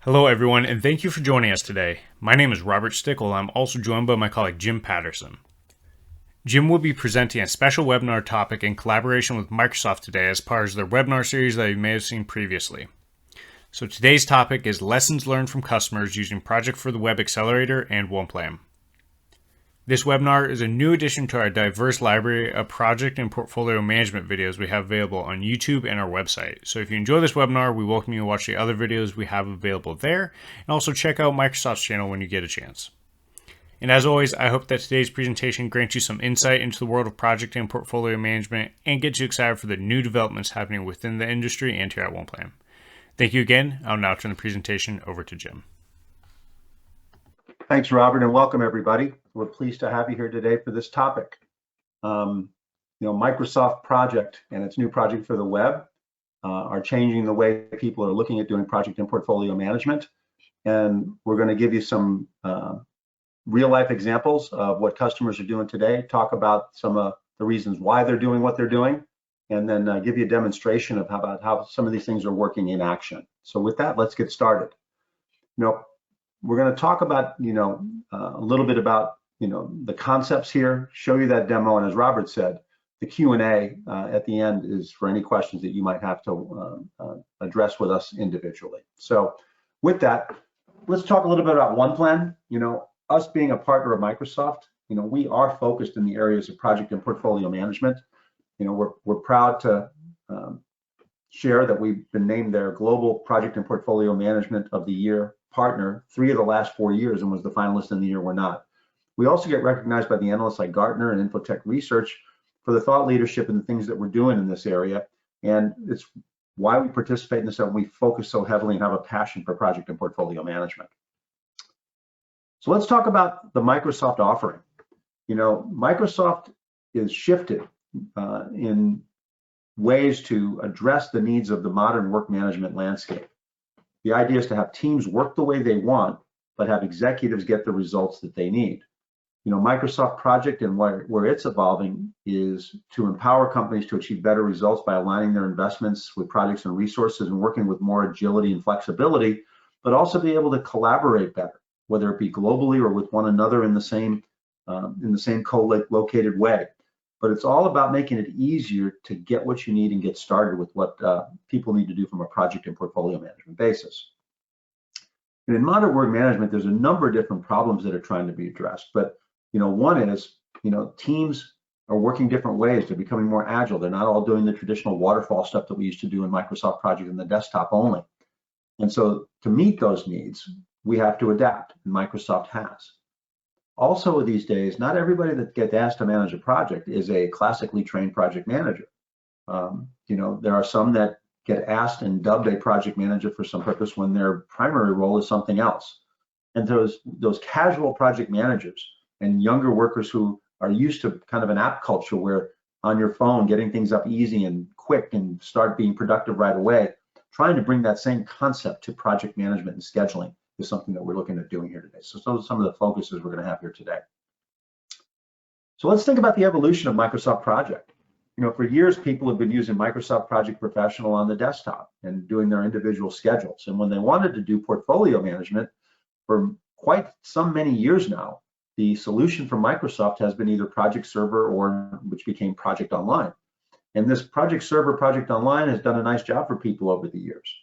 Hello, everyone, and thank you for joining us today. My name is Robert Stickle. I'm also joined by my colleague Jim Patterson. Jim will be presenting a special webinar topic in collaboration with Microsoft today as part of their webinar series that you may have seen previously. So today's topic is Lessons Learned from Customers Using Project for the Web Accelerator and OnePlan. This webinar is a new addition to our diverse library of project and portfolio management videos we have available on YouTube and our website. So if you enjoy this webinar, we welcome you to watch the other videos we have available there, and also check out Microsoft's channel when you get a chance. And as always, I hope that today's presentation grants you some insight into the world of project and portfolio management and gets you excited for the new developments happening within the industry and here at OnePlan. Thank you again. I'll now turn the presentation over to Jim. Thanks, Robert, and welcome everybody. We're pleased to have you here today for this topic. Microsoft Project and its new project for the web are changing the way people are looking at doing project and portfolio management. And we're going to give you some real life examples of what customers are doing today, talk about some of the reasons why they're doing what they're doing, and then give you a demonstration of how some of these things are working in action. So with that, let's get started. We're going to talk about, a little bit about, the concepts here, show you that demo, and as Robert said, the Q&A at the end is for any questions that you might have to address with us individually. So with that, let's talk a little bit about OnePlan. Us being a partner of Microsoft, we are focused in the areas of project and portfolio management. We're proud to share that we've been named their Global Project and Portfolio Management of the Year partner 3 of the last 4 years and was the finalist in the year we're not. We also get recognized by the analysts like Gartner and Infotech Research for the thought leadership and the things that we're doing in this area. And it's why we participate in this and we focus so heavily and have a passion for project and portfolio management. So let's talk about the Microsoft offering. Microsoft is shifted in ways to address the needs of the modern work management landscape. The idea is to have teams work the way they want, but have executives get the results that they need. Microsoft Project and where it's evolving is to empower companies to achieve better results by aligning their investments with projects and resources and working with more agility and flexibility, but also be able to collaborate better, whether it be globally or with one another in the same co-located way. But it's all about making it easier to get what you need and get started with what people need to do from a project and portfolio management basis. And in modern work management, there's a number of different problems that are trying to be addressed. But one is, teams are working different ways. They're becoming more agile. They're not all doing the traditional waterfall stuff that we used to do in Microsoft Project in the desktop only. And so to meet those needs, we have to adapt, and Microsoft has. Also these days, not everybody that gets asked to manage a project is a classically trained project manager. There are some that get asked and dubbed a project manager for some purpose when their primary role is something else. And those casual project managers and younger workers who are used to kind of an app culture where on your phone, getting things up easy and quick and start being productive right away, trying to bring that same concept to project management and scheduling is something that we're looking at doing here today. So those are some of the focuses we're going to have here today. So let's think about the evolution of Microsoft Project. For years, people have been using Microsoft Project Professional on the desktop and doing their individual schedules. And when they wanted to do portfolio management for quite some many years now, the solution from Microsoft has been either Project Server or which became Project Online. And this Project Server, Project Online has done a nice job for people over the years.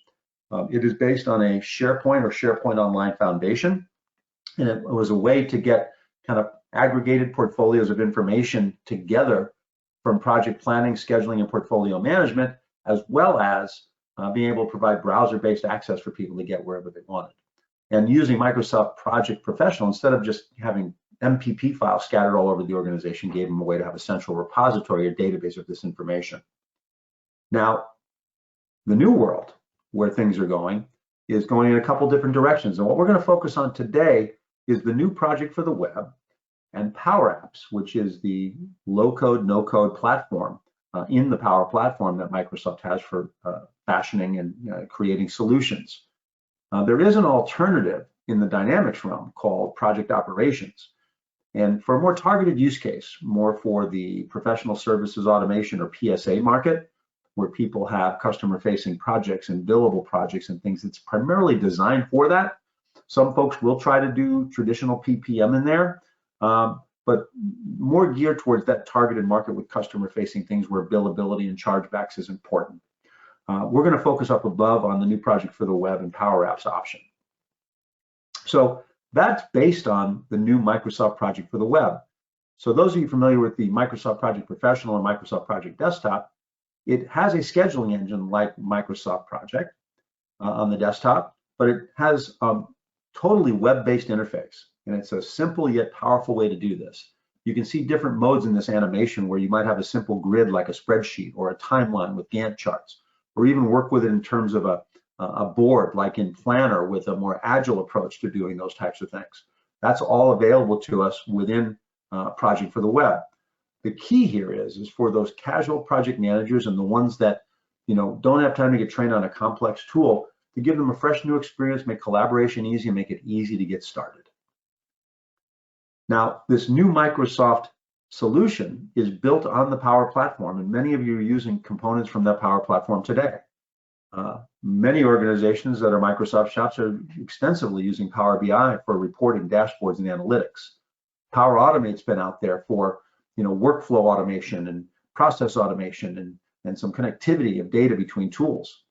It is based on a SharePoint or SharePoint Online foundation, and it was a way to get kind of aggregated portfolios of information together from project planning, scheduling, and portfolio management, as well as being able to provide browser-based access for people to get wherever they wanted. And using Microsoft Project Professional, instead of just having MPP files scattered all over the organization, gave them a way to have a central repository or database of this information. Now, the new world, where things are going, is going in a couple different directions. And what we're going to focus on today is the new project for the web and Power Apps, which is the low-code, no-code platform in the Power Platform that Microsoft has for fashioning and creating solutions. There is an alternative in the Dynamics realm called Project Operations. And for a more targeted use case, more for the professional services automation or PSA market, where people have customer-facing projects and billable projects and things. It's primarily designed for that. Some folks will try to do traditional PPM in there, but more geared towards that targeted market with customer-facing things where billability and chargebacks is important. We're going to focus up above on the new Project for the Web and Power Apps option. So that's based on the new Microsoft Project for the Web. So those of you familiar with the Microsoft Project Professional and Microsoft Project Desktop, it has a scheduling engine like Microsoft Project on the desktop, but it has a totally web-based interface. And it's a simple yet powerful way to do this. You can see different modes in this animation where you might have a simple grid like a spreadsheet or a timeline with Gantt charts, or even work with it in terms of a board like in Planner with a more agile approach to doing those types of things. That's all available to us within Project for the Web. The key here is for those casual project managers and the ones that don't have time to get trained on a complex tool, to give them a fresh new experience, make collaboration easy, and make it easy to get started. Now, this new Microsoft solution is built on the Power Platform, and many of you are using components from that Power Platform today. Many organizations that are Microsoft shops are extensively using Power BI for reporting, dashboards, and analytics. Power Automate's been out there for workflow automation and process automation and some connectivity of data between tools.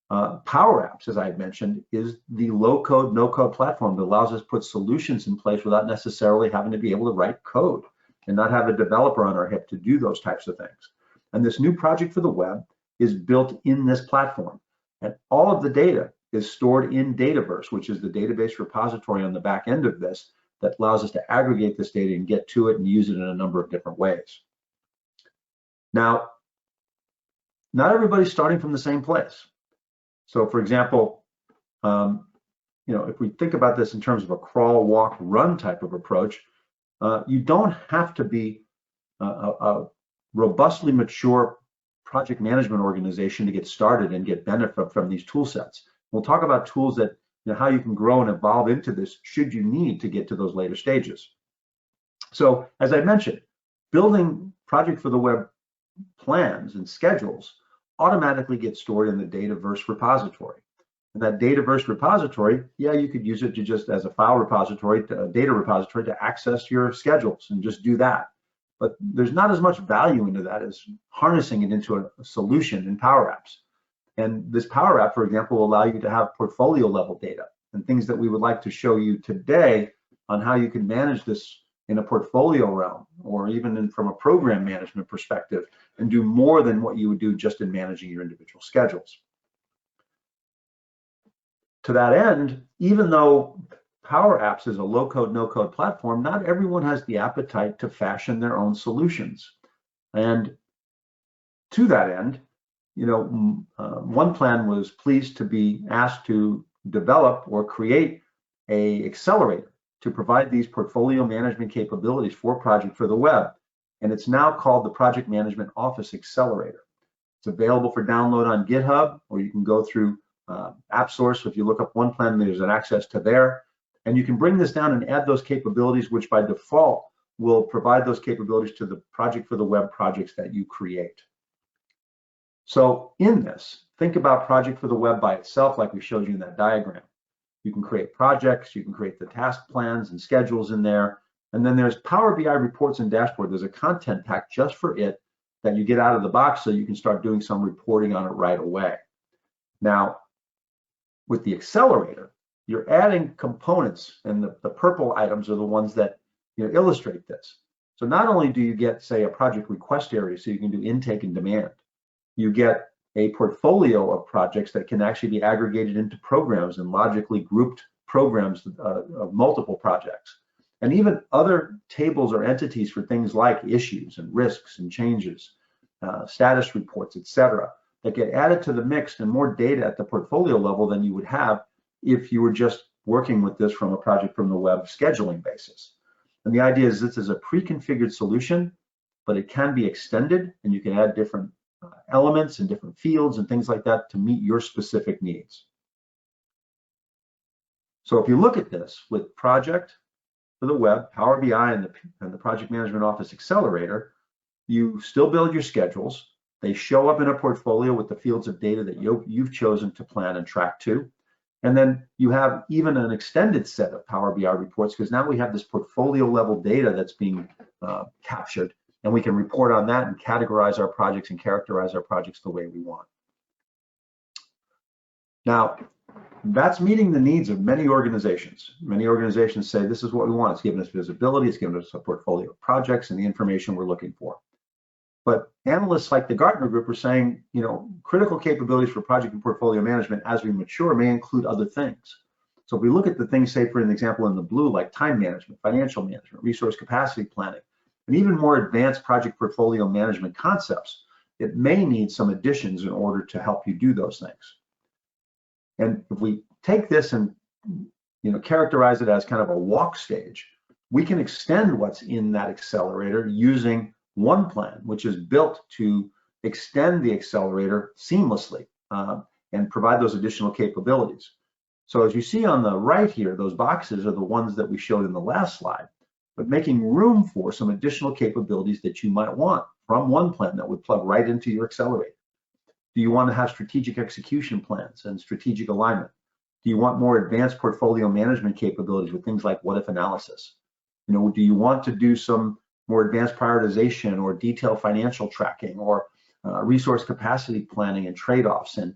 Power Apps, as I had mentioned, is the low-code, no-code platform that allows us to put solutions in place without necessarily having to be able to write code and not have a developer on our hip to do those types of things. And this new Project for the Web is built in this platform. And all of the data is stored in Dataverse, which is the database repository on the back end of this that allows us to aggregate this data and get to it and use it in a number of different ways. Now, not everybody's starting from the same place. So for example, if we think about this in terms of a crawl, walk, run type of approach, you don't have to be a robustly mature project management organization to get started and get benefit from these tool sets. We'll talk about tools that, how you can grow and evolve into this should you need to get to those later stages. So as I mentioned, building Project for the Web plans and schedules automatically get stored in the Dataverse repository. And that Dataverse repository, you could use it to just as a file repository, a data repository to access your schedules and just do that. But there's not as much value into that as harnessing it into a solution in Power Apps. And this Power App, for example, will allow you to have portfolio level data and things that we would like to show you today on how you can manage this in a portfolio realm, or even from a program management perspective, and do more than what you would do just in managing your individual schedules. To that end, even though Power Apps is a low-code, no-code platform, not everyone has the appetite to fashion their own solutions. And to that end, OnePlan was pleased to be asked to develop or create an accelerator to provide these portfolio management capabilities for Project for the Web. And it's now called the Project Management Office Accelerator. It's available for download on GitHub, or you can go through AppSource. If you look up OnePlan, there's an access to there. And you can bring this down and add those capabilities, which by default will provide those capabilities to the Project for the Web projects that you create. So in this, think about Project for the Web by itself, like we showed you in that diagram. You can create projects, you can create the task plans and schedules in there. And then there's Power BI reports and dashboard. There's a content pack just for it that you get out of the box so you can start doing some reporting on it right away. Now, with the accelerator, you're adding components, and the purple items are the ones that illustrate this. So not only do you get, say, a project request area so you can do intake and demand, you get a portfolio of projects that can actually be aggregated into programs and logically grouped programs of multiple projects. And even other tables or entities for things like issues and risks and changes, status reports, etc., that get added to the mix, and more data at the portfolio level than you would have if you were just working with this from a Project from the Web scheduling basis. And the idea is this is a pre-configured solution, but it can be extended, and you can add different elements and different fields and things like that to meet your specific needs. So if you look at this with Project for the Web, Power BI, and the Project Management Office Accelerator, you still build your schedules, They show up in a portfolio with the fields of data that you've chosen to plan and track to. And then you have even an extended set of Power BI reports, because now we have this portfolio level data that's being captured, and we can report on that and categorize our projects and characterize our projects the way we want. Now, that's meeting the needs of many organizations. Many organizations say this is what we want. It's giving us visibility, it's giving us a portfolio of projects and the information we're looking for. But analysts like the Gartner Group are saying, critical capabilities for project and portfolio management as we mature may include other things. So if we look at the things, say for an example in the blue, like time management, financial management, resource capacity planning, and even more advanced project portfolio management concepts, it may need some additions in order to help you do those things. And if we take this and characterize it as kind of a walk stage, we can extend what's in that accelerator using OnePlan, which is built to extend the accelerator seamlessly and provide those additional capabilities. So as you see on the right here, those boxes are the ones that we showed in the last slide, but making room for some additional capabilities that you might want from OnePlan that would plug right into your accelerator. Do you want to have strategic execution plans and strategic alignment? Do you want more advanced portfolio management capabilities with things like what-if analysis? Do you want to do some more advanced prioritization or detailed financial tracking or resource capacity planning and trade-offs and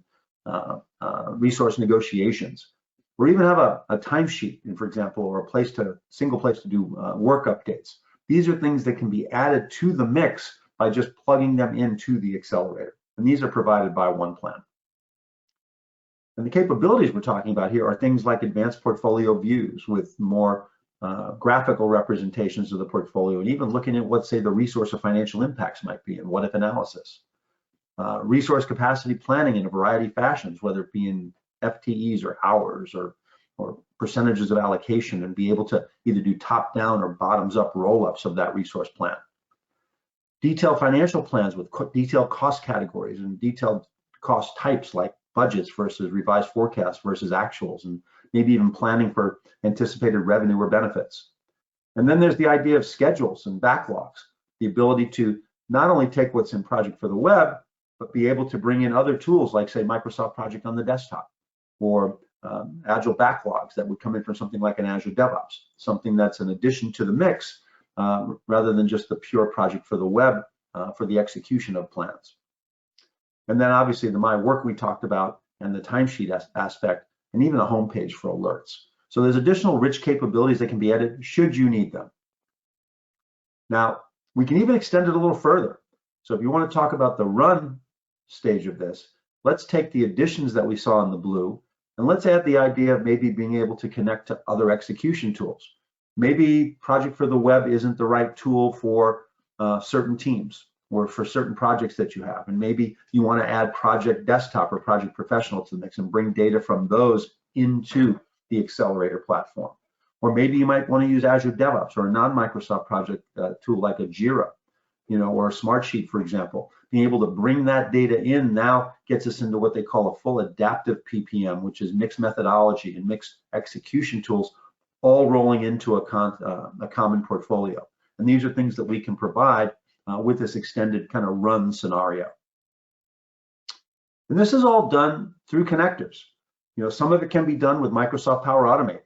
resource negotiations? Or even have a timesheet, for example, or a single place to do work updates. These are things that can be added to the mix by just plugging them into the accelerator. And these are provided by OnePlan. And the capabilities we're talking about here are things like advanced portfolio views with more graphical representations of the portfolio, and even looking at what, say, the resource or financial impacts might be in what-if analysis. Resource capacity planning in a variety of fashions, whether it be in FTEs or hours or percentages of allocation, and be able to either do top-down or bottoms-up roll-ups of that resource plan. Detailed financial plans with detailed cost categories and detailed cost types like budgets versus revised forecasts versus actuals, and maybe even planning for anticipated revenue or benefits. And then there's the idea of schedules and backlogs, the ability to not only take what's in Project for the web, but be able to bring in other tools like, say, Microsoft Project on the desktop, or agile backlogs that would come in from something like an Azure DevOps, something that's an addition to the mix rather than just the pure Project for the web for the execution of plans. And then obviously the My Work we talked about, and the timesheet aspect, and even a homepage for alerts. So there's additional rich capabilities that can be added should you need them. Now, we can even extend it a little further. So if you want to talk about the run stage of this, let's take the additions that we saw in the blue, and let's add the idea of maybe being able to connect to other execution tools. Maybe Project for the web isn't the right tool for certain teams or for certain projects that you have. And maybe you want to add Project Desktop or Project Professional to the mix and bring data from those into the Accelerator platform. Or maybe you might want to use Azure DevOps or a non-Microsoft project tool like a Jira, or a Smartsheet, for example. Being able to bring that data in now gets us into what they call a full adaptive PPM, which is mixed methodology and mixed execution tools, all rolling into a common portfolio. And these are things that we can provide with this extended kind of run scenario. And this is all done through connectors. Some of it can be done with Microsoft Power Automate.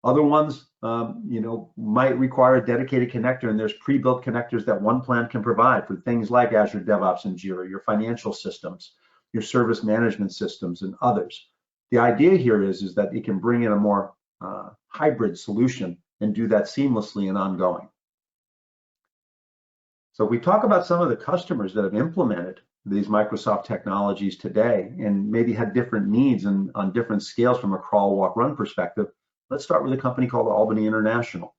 Other ones, might require a dedicated connector, and there's pre-built connectors that OnePlan can provide for things like Azure DevOps and Jira, your financial systems, your service management systems, and others. The idea here is that it can bring in a more hybrid solution and do that seamlessly and ongoing. So if we talk about some of the customers that have implemented these Microsoft technologies today and maybe had different needs and on different scales from a crawl, walk, run perspective, let's start with a company called Albany International.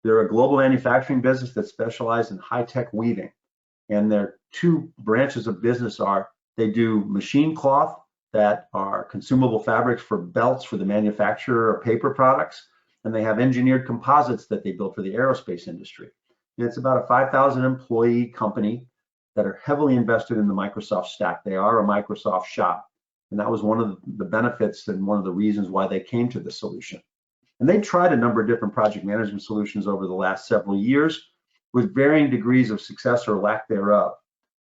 They're a global manufacturing business that specializes in high-tech weaving. And their two branches of business are, they do machine cloth that are consumable fabrics for belts for the manufacturer of paper products. And they have engineered composites that they build for the aerospace industry. And it's about a 5,000 employee company that are heavily invested in the Microsoft stack. They are a Microsoft shop. And that was one of the benefits and one of the reasons why they came to the solution. And they tried a number of different project management solutions over the last several years with varying degrees of success or lack thereof.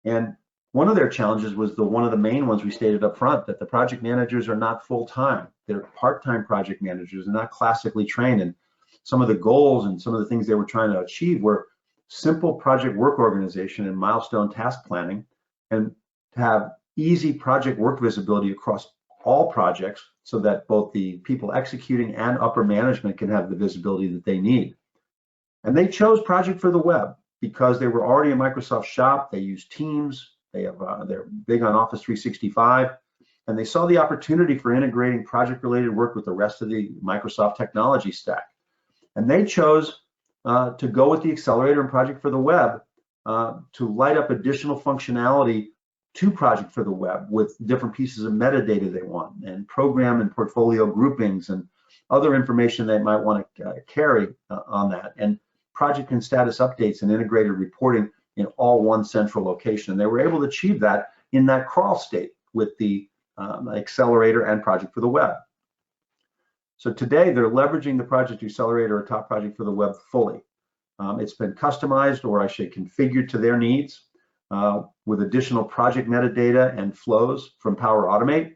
And one of their challenges was one of the main ones we stated up front, that the project managers are not full-time. They're part-time project managers. They're not classically trained. And some of the goals and some of the things they were trying to achieve were simple project work organization and milestone task planning, and to have easy project work visibility across all projects so that both the people executing and upper management can have the visibility that they need. And they chose Project for the Web because they were already a Microsoft shop. They use Teams. They're big on Office 365, and they saw the opportunity for integrating project-related work with the rest of the Microsoft technology stack. And they chose to go with the Accelerator and Project for the Web to light up additional functionality to Project for the Web with different pieces of metadata they want, and program and portfolio groupings and other information they might want to carry on that, and project and status updates and integrated reporting in all one central location. And they were able to achieve that in that crawl state with the Accelerator and Project for the Web. So today they're leveraging the Project Accelerator or Top Project for the Web fully. It's been customized, or I should configured to their needs with additional project metadata and flows from Power Automate.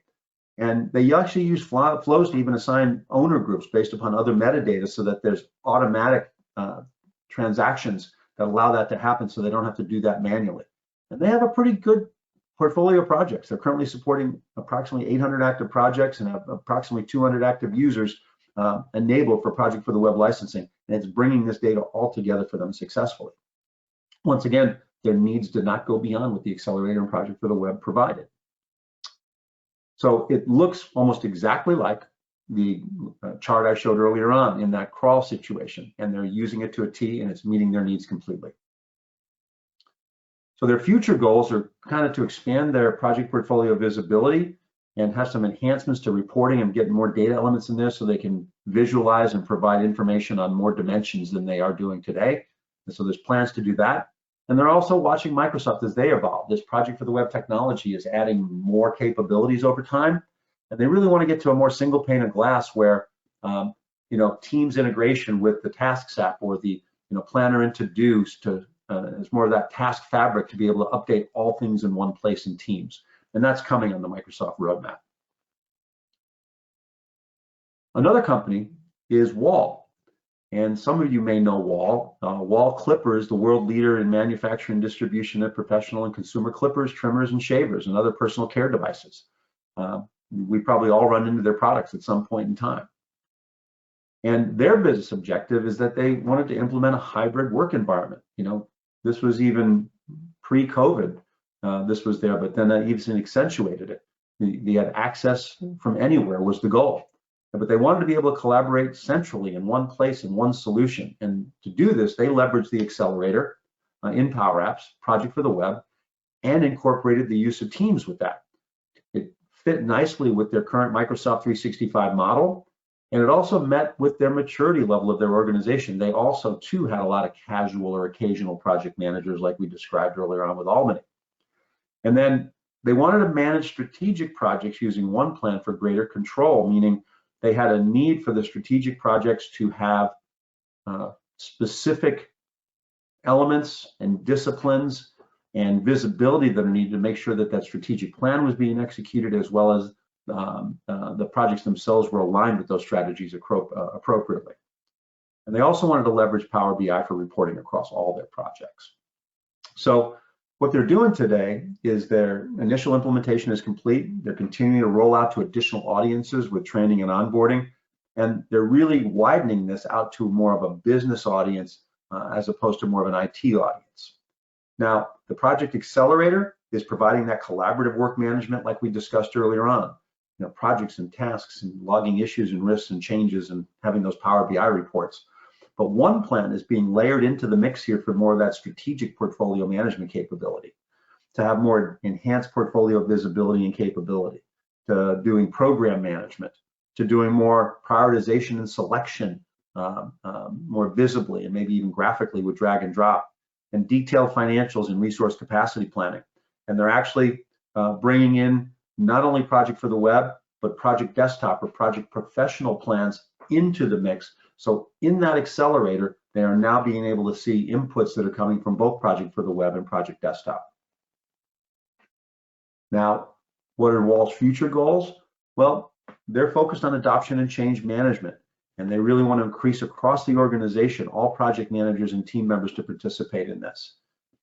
And they actually use flows to even assign owner groups based upon other metadata so that there's automatic transactions that allow that to happen, so they don't have to do that manually. And they have a pretty good portfolio of projects. They're currently supporting approximately 800 active projects and have approximately 200 active users enabled for Project for the Web licensing. And it's bringing this data all together for them successfully. Once again, their needs did not go beyond what the Accelerator and Project for the Web provided. So it looks almost exactly like the chart I showed earlier on in that crawl situation, and they're using it to a T, and it's meeting their needs completely. So their future goals are kind of to expand their project portfolio visibility and have some enhancements to reporting and get more data elements in there so they can visualize and provide information on more dimensions than they are doing today. And so there's plans to do that. And they're also watching Microsoft as they evolve. This Project for the Web technology is adding more capabilities over time. And they really want to get to a more single pane of glass where, Teams integration with the Tasks app or the, Planner and To-Dos it's more of that task fabric to be able to update all things in one place in Teams. And that's coming on the Microsoft roadmap. Another company is Wahl. And some of you may know Wahl. Wahl Clipper is the world leader in manufacturing and distribution of professional and consumer clippers, trimmers, and shavers, and other personal care devices. We probably all run into their products at some point in time. And their business objective is that they wanted to implement a hybrid work environment. This was even pre-COVID, this was there, but then that even accentuated it. They had access from anywhere was the goal. But they wanted to be able to collaborate centrally in one place, in one solution. And to do this, they leveraged the Accelerator in Power Apps, Project for the Web, and incorporated the use of Teams with that. It fit nicely with their current Microsoft 365 model, and it also met with their maturity level of their organization. They also, too, had a lot of casual or occasional project managers like we described earlier on with Albany. And then they wanted to manage strategic projects using OnePlan for greater control, meaning they had a need for the strategic projects to have specific elements and disciplines and visibility that are needed to make sure that that strategic plan was being executed, as well as the projects themselves were aligned with those strategies appropriately. And they also wanted to leverage Power BI for reporting across all their projects. So what they're doing today is their initial implementation is complete. They're continuing to roll out to additional audiences with training and onboarding. And they're really widening this out to more of a business audience as opposed to more of an IT audience. Now, the Project Accelerator is providing that collaborative work management like we discussed earlier on. Projects and tasks and logging issues and risks and changes and having those Power BI reports. But OnePlan is being layered into the mix here for more of that strategic portfolio management capability, to have more enhanced portfolio visibility and capability, to doing program management, to doing more prioritization and selection more visibly and maybe even graphically with drag and drop, and detailed financials and resource capacity planning. And they're actually bringing in not only Project for the Web, but Project Desktop or Project Professional plans into the mix. So in that Accelerator, they are now being able to see inputs that are coming from both Project for the Web and Project Desktop. Now, what are Wahl's future goals? Well, they're focused on adoption and change management, and they really want to increase across the organization, all project managers and team members to participate in this.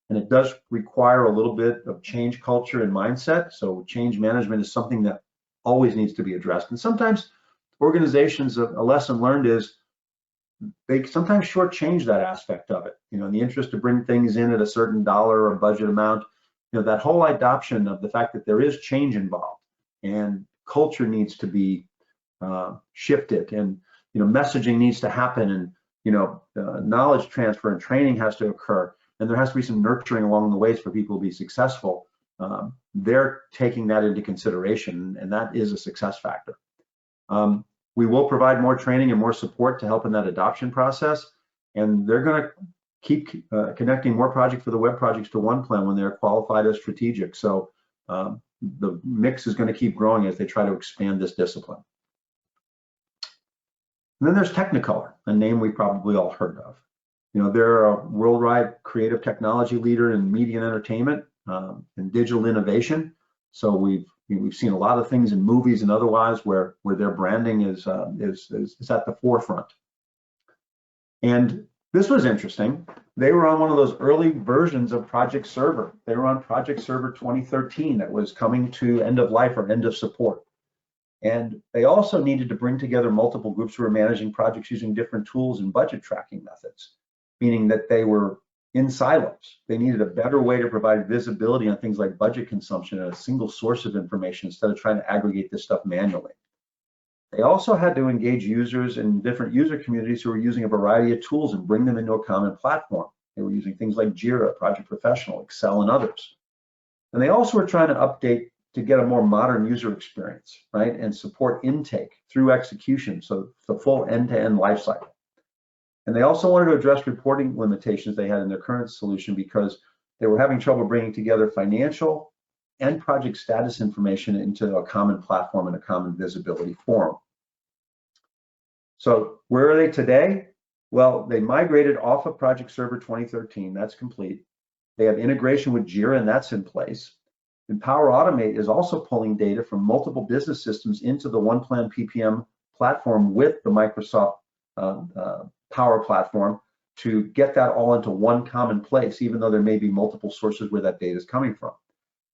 And it does require a little bit of change culture and mindset. So change management is something that always needs to be addressed. And sometimes organizations, a lesson learned is they sometimes shortchange that aspect of it. In the interest to bring things in at a certain dollar or budget amount, that whole adoption of the fact that there is change involved and culture needs to be shifted, and messaging needs to happen, and knowledge transfer and training has to occur, and there has to be some nurturing along the ways for people to be successful. They're taking that into consideration, and that is a success factor. We will provide more training and more support to help in that adoption process, and they're going to keep connecting more projects for the web projects to OnePlan when they're qualified as strategic. So the mix is going to keep growing as they try to expand this discipline. And then there's Technicolor, a name we probably all heard of. They're a worldwide creative technology leader in media and entertainment and digital innovation. So we've seen a lot of things in movies and otherwise where their branding is at the forefront. And this was interesting. They were on one of those early versions of Project Server. They were on Project Server 2013 that was coming to end of life or end of support. And they also needed to bring together multiple groups who were managing projects using different tools and budget tracking methods, meaning that they were in silos. They needed a better way to provide visibility on things like budget consumption and a single source of information instead of trying to aggregate this stuff manually. They also had to engage users in different user communities who were using a variety of tools and bring them into a common platform. They were using things like Jira, Project Professional, Excel, and others. And they also were trying to update to get a more modern user experience, right? And support intake through execution, so the full end-to-end lifecycle. And they also wanted to address reporting limitations they had in their current solution because they were having trouble bringing together financial and project status information into a common platform and a common visibility forum. So where are they today? Well, they migrated off of Project Server 2013, that's complete. They have integration with Jira, and that's in place. And Power Automate is also pulling data from multiple business systems into the OnePlan PPM platform with the Microsoft Power Platform to get that all into one common place, even though there may be multiple sources where that data is coming from.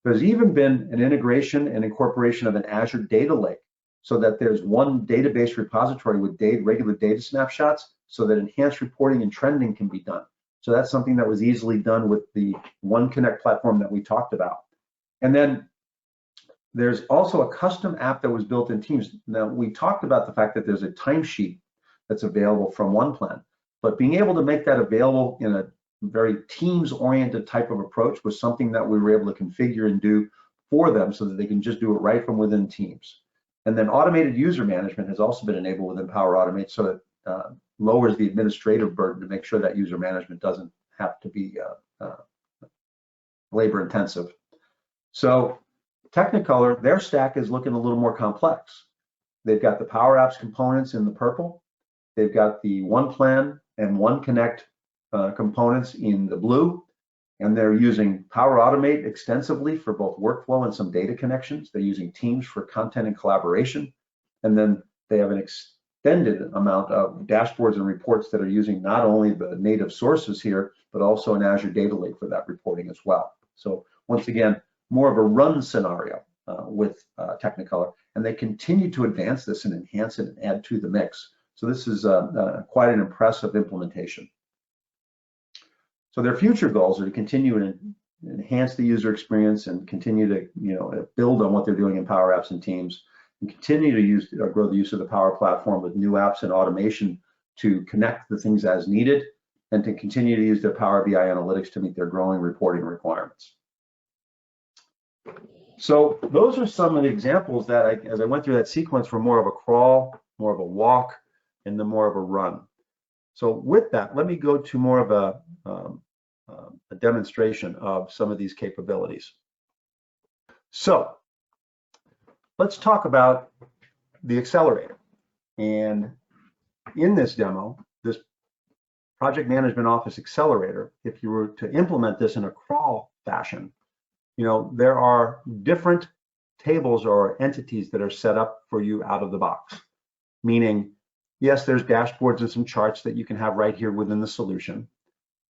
There's even been an integration and incorporation of an Azure data lake so that there's one database repository with regular data snapshots so that enhanced reporting and trending can be done. So that's something that was easily done with the OneConnect platform that we talked about. And then there's also a custom app that was built in Teams. Now, we talked about the fact that there's a timesheet that's available from OnePlan, but being able to make that available in a very Teams-oriented type of approach was something that we were able to configure and do for them so that they can just do it right from within Teams. And then automated user management has also been enabled within Power Automate, so it lowers the administrative burden to make sure that user management doesn't have to be labor intensive. So Technicolor, their stack is looking a little more complex. They've got the Power Apps components in the purple. They've got the OnePlan and OneConnect components in the blue, and they're using Power Automate extensively for both workflow and some data connections. They're using Teams for content and collaboration, and then they have an extended amount of dashboards and reports that are using not only the native sources here, but also an Azure data lake for that reporting as well. So once again, more of a run scenario with Technicolor, and they continue to advance this and enhance it and add to the mix. So this is quite an impressive implementation. So their future goals are to continue to enhance the user experience and continue to build on what they're doing in Power Apps and Teams, and continue to grow the use of the Power Platform with new apps and automation to connect the things as needed, and to continue to use their Power BI analytics to meet their growing reporting requirements. So those are some of the examples that, as I went through that sequence, were more of a crawl, more of a walk, and then more of a run. So with that, let me go to more of a demonstration of some of these capabilities. So let's talk about the Accelerator. And in this demo, this Project Management Office Accelerator, if you were to implement this in a crawl fashion, there are different tables or entities that are set up for you out of the box. Meaning, yes, there's dashboards and some charts that you can have right here within the solution.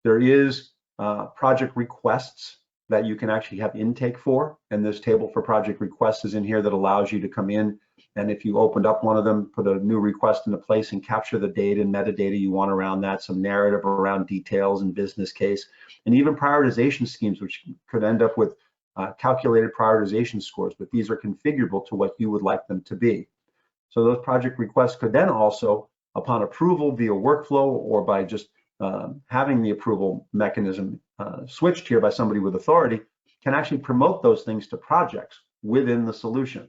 There is project requests that you can actually have intake for, and this table for project requests is in here that allows you to come in, and if you opened up one of them, put a new request into place and capture the data and metadata you want around that, some narrative around details and business case, and even prioritization schemes, which could end up with calculated prioritization scores, but these are configurable to what you would like them to be. So those project requests could then also, upon approval via workflow or by just having the approval mechanism switched here by somebody with authority, can actually promote those things to projects within the solution.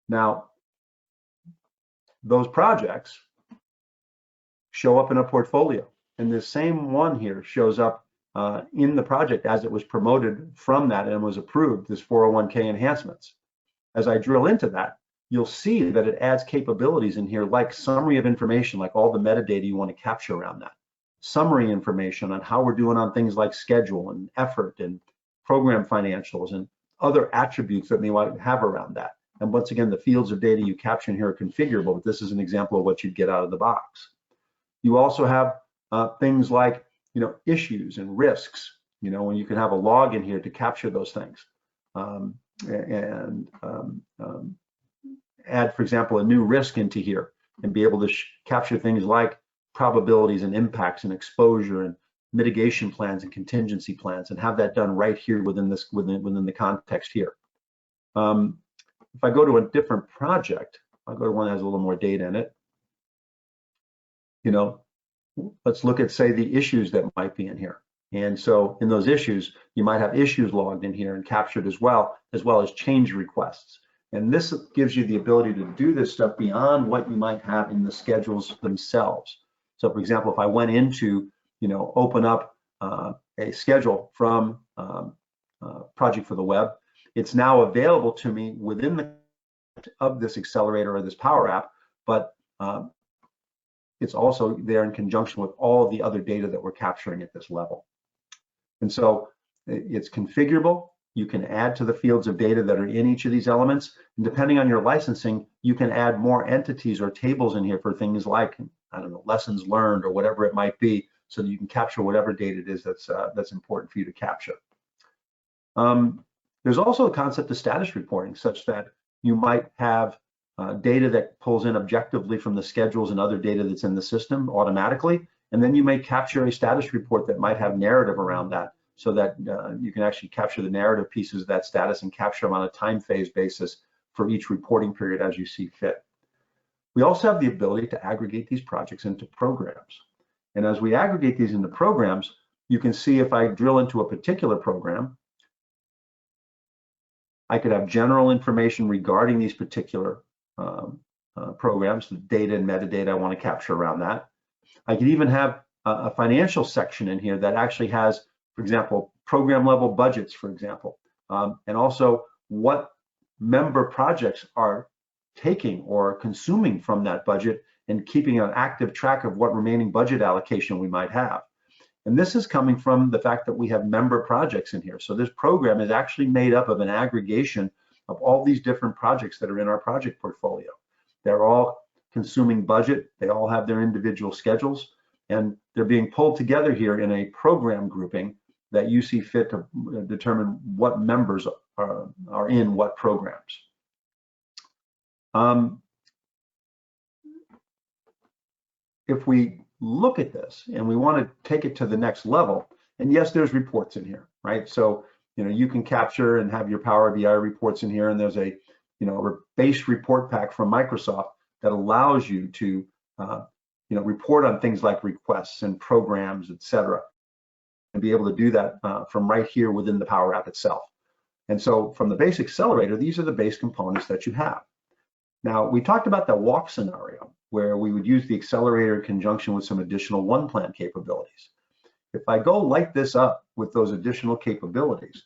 Now, those projects show up in a portfolio, and the same one here shows up in the project as it was promoted from that and was approved, this 401k enhancements. As I drill into that, you'll see that it adds capabilities in here like summary of information, like all the metadata you want to capture around that. Summary information on how we're doing on things like schedule and effort and program financials and other attributes that we might have around that. And once again, the fields of data you capture in here are configurable, but this is an example of what you'd get out of the box. You also have things like, issues and risks, when you can have a log in here to capture those things. Add, for example, a new risk into here and be able to capture things like probabilities and impacts and exposure and mitigation plans and contingency plans, and have that done right here within the context here. If I go to a different project, I'll go to one that has a little more data in it. Let's look at, say, the issues that might be in here. And so in those issues, you might have issues logged in here and captured as well as change requests. And this gives you the ability to do this stuff beyond what you might have in the schedules themselves. So for example, if I went into, open up a schedule from Project for the Web, it's now available to me within of this accelerator or this Power App, but it's also there in conjunction with all of the other data that we're capturing at this level. And so it's configurable. You can add to the fields of data that are in each of these elements. And depending on your licensing, you can add more entities or tables in here for things like, lessons learned or whatever it might be, so that you can capture whatever data it is that's important for you to capture. There's also a concept of status reporting, such that you might have data that pulls in objectively from the schedules and other data that's in the system automatically, and then you may capture a status report that might have narrative around that, so that you can actually capture the narrative pieces of that status and capture them on a time phase basis for each reporting period as you see fit. We also have the ability to aggregate these projects into programs. And as we aggregate these into programs, you can see if I drill into a particular program, I could have general information regarding these particular programs, the data and metadata I want to capture around that. I could even have a financial section in here that actually has, for example, program level budgets, for example, and also what member projects are taking or consuming from that budget, and keeping an active track of what remaining budget allocation we might have. And this is coming from the fact that we have member projects in here. So this program is actually made up of an aggregation of all these different projects that are in our project portfolio. They're all consuming budget. They all have their individual schedules, and they're being pulled together here in a program grouping that you see fit to determine what members are in what programs. If we look at this and we want to take it to the next level, and yes, there's reports in here, right? So you can capture and have your Power BI reports in here, and there's a base report pack from Microsoft that allows you to report on things like requests and programs, etc., and be able to do that from right here within the Power App itself. And so from the base accelerator, these are the base components that you have. Now, we talked about the walk scenario where we would use the accelerator in conjunction with some additional OnePlan capabilities. If I go light this up with those additional capabilities,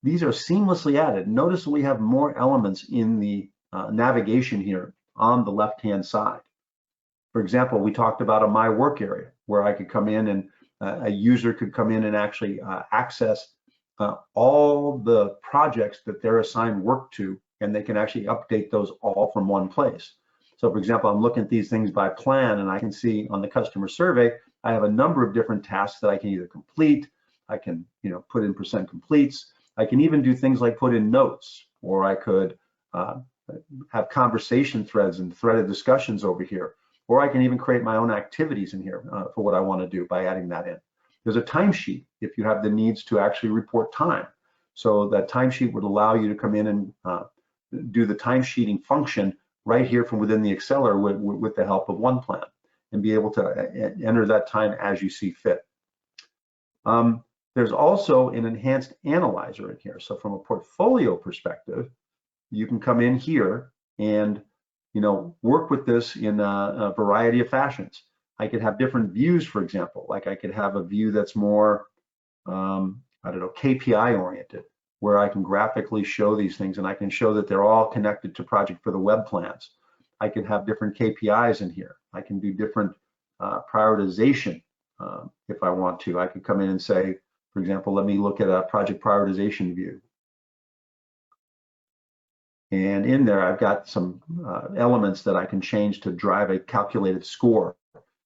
these are seamlessly added. Notice we have more elements in the navigation here on the left-hand side. For example, we talked about a My Work area where I could come in and a user could come in and actually access all the projects that they're assigned work to, and they can actually update those all from one place. So for example, I'm looking at these things by plan, and I can see on the customer survey, I have a number of different tasks that I can either complete, I can put in percent completes, I can even do things like put in notes, or I could have conversation threads and threaded discussions over here, or I can even create my own activities in here for what I want to do by adding that in. There's a timesheet if you have the needs to actually report time. So that timesheet would allow you to come in and do the timesheeting function right here from within the Accelerator with the help of OnePlan, and be able to enter that time as you see fit. There's also an enhanced analyzer in here. So from a portfolio perspective, you can come in here and work with this in a variety of fashions. I could have different views, for example, like I could have a view that's more, I don't know, KPI oriented, where I can graphically show these things, and I can show that they're all connected to Project for the Web plans. I could have different KPIs in here. I can do different prioritization if I want to. I could come in and say, for example, let me look at a project prioritization view. And in there, I've got some elements that I can change to drive a calculated score.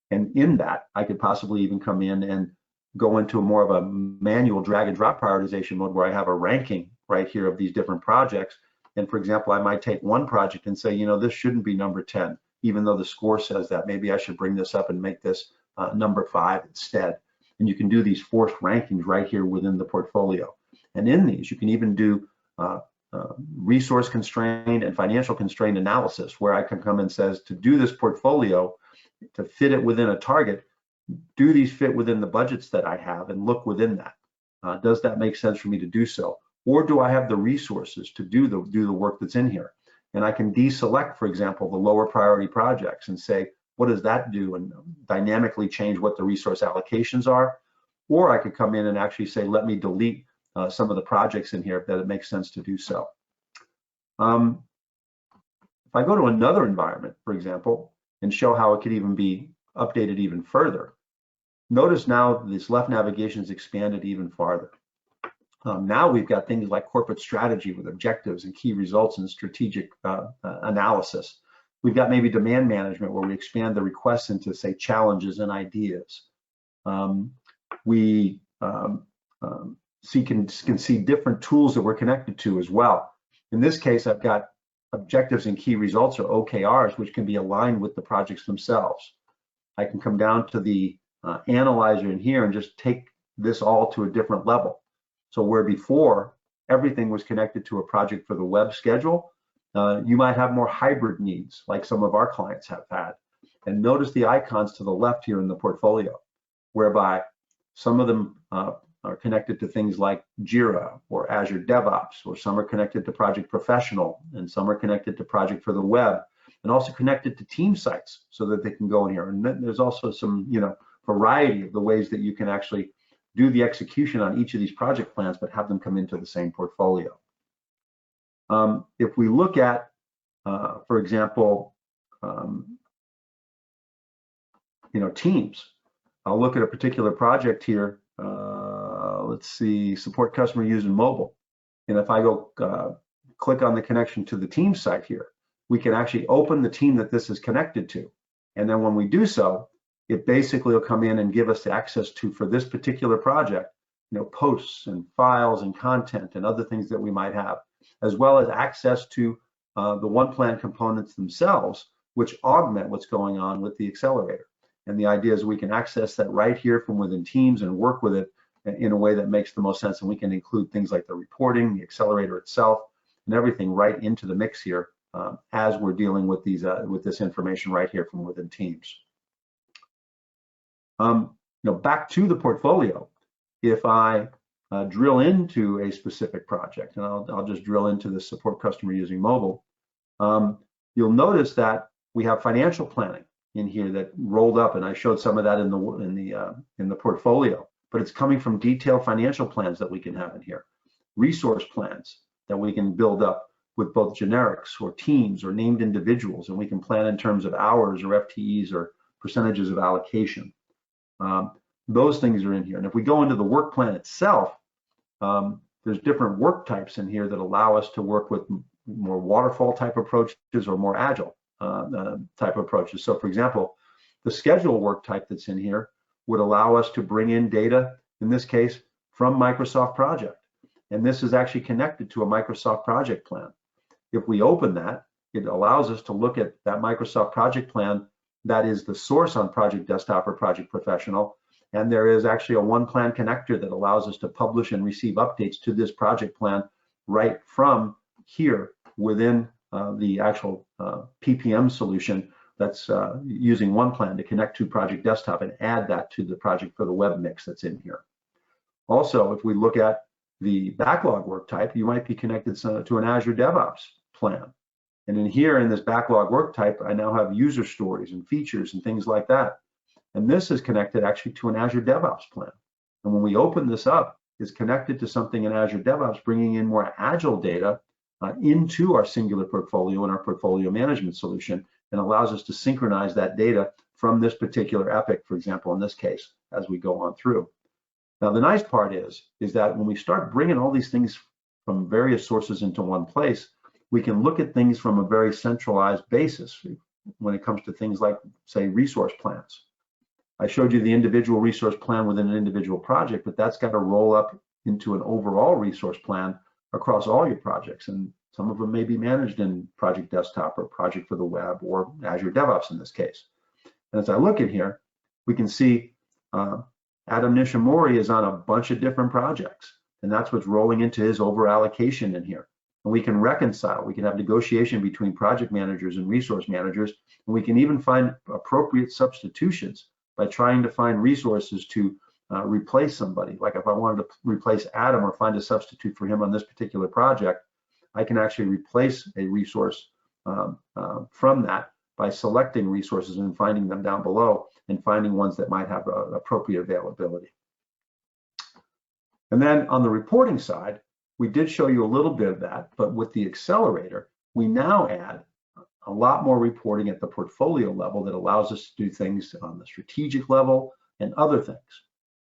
And in that, I could possibly even come in and go into more of a manual drag and drop prioritization mode, where I have a ranking right here of these different projects. And for example, I might take one project and say, this shouldn't be number 10, even though the score says that. Maybe I should bring this up and make this number 5 instead. And you can do these forced rankings right here within the portfolio. And in these, you can even do resource constrained and financial constrained analysis, where I can come and says, to do this portfolio, to fit it within a target, do these fit within the budgets that I have, and look within that. Does that make sense for me to do so? Or do I have the resources to do the work that's in here? And I can deselect, for example, the lower priority projects and say, what does that do? And dynamically change what the resource allocations are. Or I could come in and actually say, let me delete some of the projects in here that it makes sense to do so. If I go to another environment, for example, and show how it could even be updated even further, notice now this left navigation is expanded even farther. Now we've got things like corporate strategy with objectives and key results and strategic analysis. We've got maybe demand management, where we expand the requests into, say, challenges and ideas. We can see different tools that we're connected to as well. In this case, I've got objectives and key results, or OKRs, which can be aligned with the projects themselves. I can come down to the analyzer in here and just take this all to a different level. So where before everything was connected to a Project for the Web schedule, you might have more hybrid needs, like some of our clients have had. And notice the icons to the left here in the portfolio, whereby some of them are connected to things like Jira or Azure DevOps, or some are connected to Project Professional, and some are connected to Project for the Web, and also connected to team sites so that they can go in here. And then there's also some, variety of the ways that you can actually do the execution on each of these project plans, but have them come into the same portfolio. If we look at, for example, teams, I'll look at a particular project here. Let's see, support customer using mobile. And if I go click on the connection to the team site here, we can actually open the team that this is connected to. And then when we do so, it basically will come in and give us the access to, for this particular project, posts and files and content and other things that we might have, as well as access to the OnePlan components themselves, which augment what's going on with the Accelerator. And the idea is we can access that right here from within Teams and work with it in a way that makes the most sense. And we can include things like the reporting, the Accelerator itself, and everything right into the mix here as we're dealing with these with this information right here from within Teams. Back to the portfolio. If I drill into a specific project, and I'll just drill into the support customer using mobile, you'll notice that we have financial planning in here that rolled up, and I showed some of that in the portfolio. But it's coming from detailed financial plans that we can have in here, resource plans that we can build up with both generics or teams or named individuals, and we can plan in terms of hours or FTEs or percentages of allocation. Those things are in here. And if we go into the work plan itself, there's different work types in here that allow us to work with more waterfall type approaches or more agile type approaches. So for example, the schedule work type that's in here would allow us to bring in data, in this case, from Microsoft Project. And this is actually connected to a Microsoft Project plan. If we open that, it allows us to look at that Microsoft Project plan that is the source on Project Desktop or Project Professional. And there is actually a OnePlan connector that allows us to publish and receive updates to this project plan right from here within the actual PPM solution that's using OnePlan to connect to Project Desktop and add that to the project for the web mix that's in here. Also, if we look at the backlog work type, you might be connected to an Azure DevOps plan. And in here, in this backlog work type, I now have user stories and features and things like that. And this is connected actually to an Azure DevOps plan. And when we open this up, it's connected to something in Azure DevOps, bringing in more agile data into our singular portfolio and our portfolio management solution, and allows us to synchronize that data from this particular epic, for example, in this case, as we go on through. Now, the nice part is that when we start bringing all these things from various sources into one place, we can look at things from a very centralized basis when it comes to things like, say, resource plans. I showed you the individual resource plan within an individual project, but that's got to roll up into an overall resource plan across all your projects. And some of them may be managed in Project Desktop or Project for the Web or Azure DevOps in this case. And as I look in here, we can see Adam Nishimori is on a bunch of different projects, and that's what's rolling into his over allocation in here. And we can reconcile, we can have negotiation between project managers and resource managers, and we can even find appropriate substitutions by trying to find resources to replace somebody. Like if I wanted to replace Adam or find a substitute for him on this particular project, I can actually replace a resource from that by selecting resources and finding them down below and finding ones that might have appropriate availability. And then on the reporting side, we did show you a little bit of that, but with the Accelerator, we now add a lot more reporting at the portfolio level that allows us to do things on the strategic level and other things.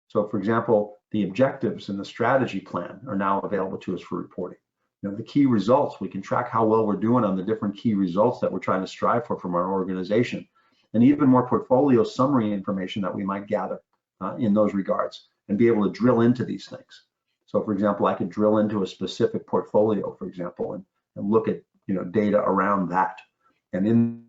So for example, the objectives and the strategy plan are now available to us for reporting. You know, the key results, we can track how well we're doing on the different key results that we're trying to strive for from our organization, and even more portfolio summary information that we might gather in those regards and be able to drill into these things. So for example, I could drill into a specific portfolio, for example, and look at data around that, and in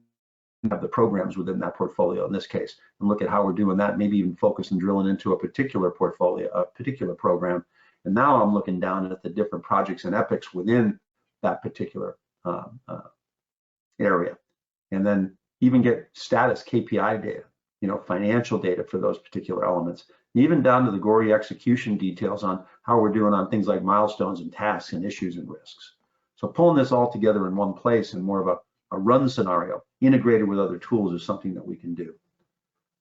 have the programs within that portfolio in this case, and look at how we're doing that, maybe even focus and drilling into a particular portfolio, a particular program. And now I'm looking down at the different projects and epics within that particular area, and then even get status KPI data, financial data for those particular elements, even down to the gory execution details on how we're doing on things like milestones and tasks and issues and risks. So pulling this all together in one place in more of a run scenario integrated with other tools is something that we can do.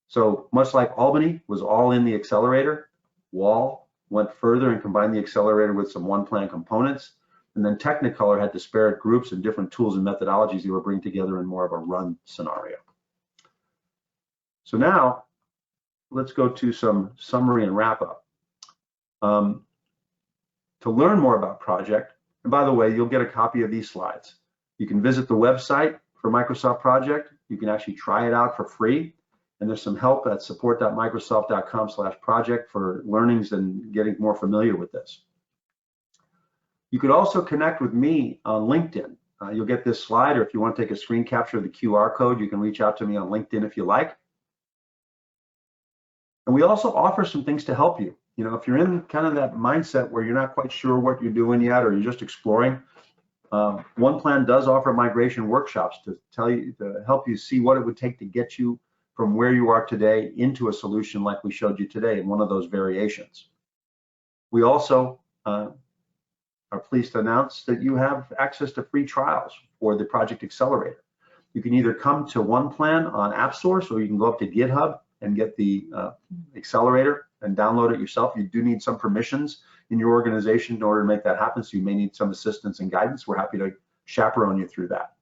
So much like Albany was all in the Accelerator, Wahl went further and combined the Accelerator with some OnePlan components, and then Technicolor had disparate groups and different tools and methodologies they were bringing together in more of a run scenario. So now let's go to some summary and wrap up. To learn more about Project, and by the way, you'll get a copy of these slides. You can visit the website for Microsoft Project. You can actually try it out for free. And there's some help at support.microsoft.com/project for learnings and getting more familiar with this. You could also connect with me on LinkedIn. You'll get this slide, or if you want to take a screen capture of the QR code, you can reach out to me on LinkedIn if you like. And we also offer some things to help you. If you're in kind of that mindset where you're not quite sure what you're doing yet, or you're just exploring, OnePlan does offer migration workshops to help you see what it would take to get you from where you are today into a solution like we showed you today in one of those variations. We also are pleased to announce that you have access to free trials for the Project Accelerator. You can either come to OnePlan on AppSource, or you can go up to GitHub and get the Accelerator and download it yourself. You do need some permissions in your organization in order to make that happen, so you may need some assistance and guidance. We're happy to chaperone you through that.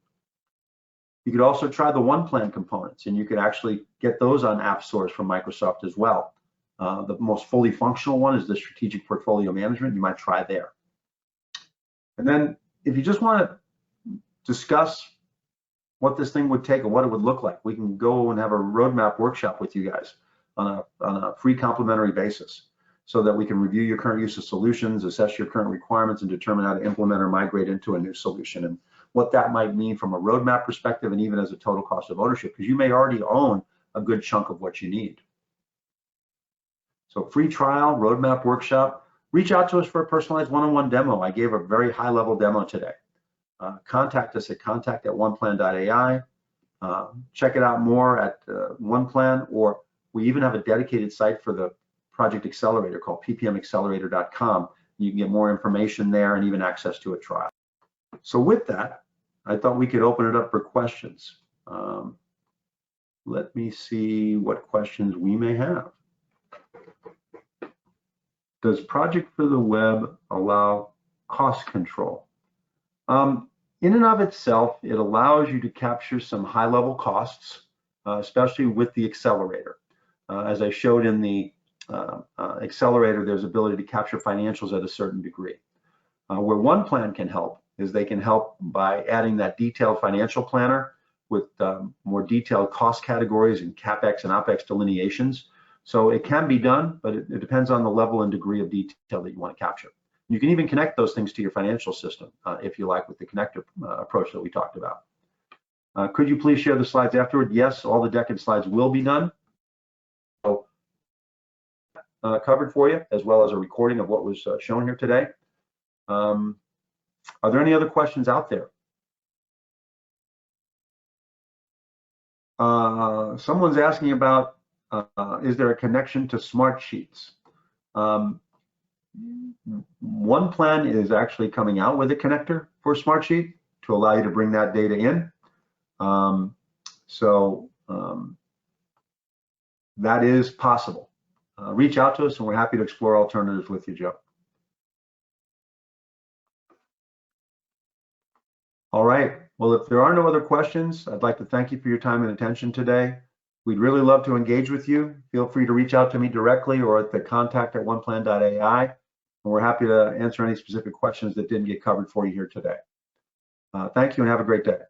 You could also try the OnePlan components, and you could actually get those on AppSource from Microsoft as well. The most fully functional one is the strategic portfolio management. You might try there. And then if you just want to discuss what this thing would take and what it would look like, we can go and have a roadmap workshop with you guys on a free complimentary basis so that we can review your current use of solutions, assess your current requirements, and determine how to implement or migrate into a new solution and what that might mean from a roadmap perspective and even as a total cost of ownership, because you may already own a good chunk of what you need. So free trial, roadmap workshop, reach out to us for a personalized one-on-one demo. I gave a very high-level demo today. Contact us at contact@oneplan.ai. Check it out more at OnePlan, or we even have a dedicated site for the Project Accelerator called ppmaccelerator.com. You can get more information there and even access to a trial. So with that, I thought we could open it up for questions. Let me see what questions we may have. Does Project for the Web allow cost control? In and of itself, it allows you to capture some high-level costs, especially with the Accelerator. As I showed in the Accelerator, there's ability to capture financials at a certain degree. Where OnePlan can help is they can help by adding that detailed financial planner with more detailed cost categories and CapEx and OpEx delineations. So it can be done, but it depends on the level and degree of detail that you want to capture. You can even connect those things to your financial system if you like, with the connector approach that we talked about. Could you please share the slides afterward? Yes, all the deck and slides will be done. So, covered for you, as well as a recording of what was shown here today. Are there any other questions out there? Someone's asking about, is there a connection to Smartsheets? OnePlan is actually coming out with a connector for Smartsheet to allow you to bring that data in. That is possible. Reach out to us and we're happy to explore alternatives with you, Joe. All right, well, if there are no other questions, I'd like to thank you for your time and attention today. We'd really love to engage with you. Feel free to reach out to me directly or at the contact@oneplan.ai, and we're happy to answer any specific questions that didn't get covered for you here today. Thank you and have a great day.